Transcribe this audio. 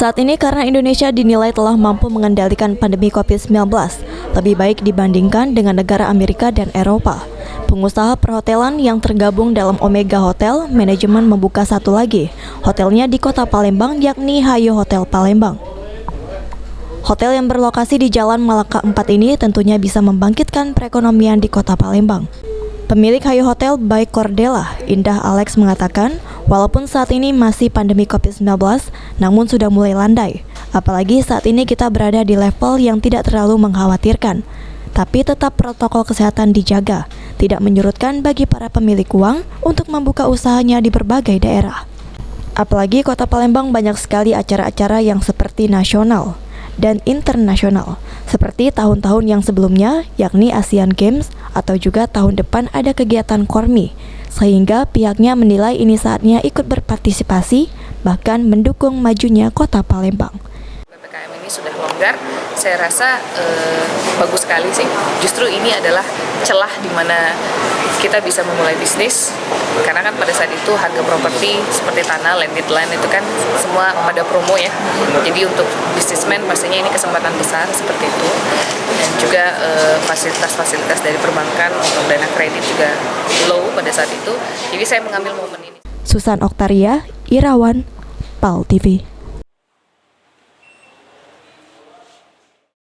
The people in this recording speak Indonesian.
Saat ini karena Indonesia dinilai telah mampu mengendalikan pandemi COVID-19 lebih baik dibandingkan dengan negara Amerika dan Eropa. Pengusaha perhotelan yang tergabung dalam Omega Hotel Manajemen membuka satu lagi hotelnya di Kota Palembang, yakni Hayo Hotel Palembang. Hotel yang berlokasi di Jalan Malaka 4 ini tentunya bisa membangkitkan perekonomian di Kota Palembang. Pemilik Hayo Hotel by Cordella, Indah Alex mengatakan, walaupun saat ini masih pandemi COVID-19, namun sudah mulai landai. Apalagi saat ini kita berada di level yang tidak terlalu mengkhawatirkan. Tapi tetap protokol kesehatan dijaga, tidak menyurutkan bagi para pemilik uang untuk membuka usahanya di berbagai daerah. Apalagi Kota Palembang banyak sekali acara-acara yang seperti nasional dan internasional, seperti tahun-tahun yang sebelumnya, yakni Asian Games, atau juga tahun depan ada kegiatan Kormi, sehingga pihaknya menilai ini saatnya ikut berpartisipasi, bahkan mendukung majunya Kota Palembang. PPKM ini sudah longgar, saya rasa bagus sekali sih. Justru ini adalah celah di mana kita bisa memulai bisnis, karena kan pada saat itu harga properti seperti tanah, landed land itu kan semua pada promo ya. Jadi untuk bisnismen pastinya ini kesempatan besar seperti itu. Dan juga fasilitas-fasilitas dari perbankan untuk dana kredit juga low pada saat itu. Jadi saya mengambil momen ini. Susan Oktaria, Irawan, PAL TV.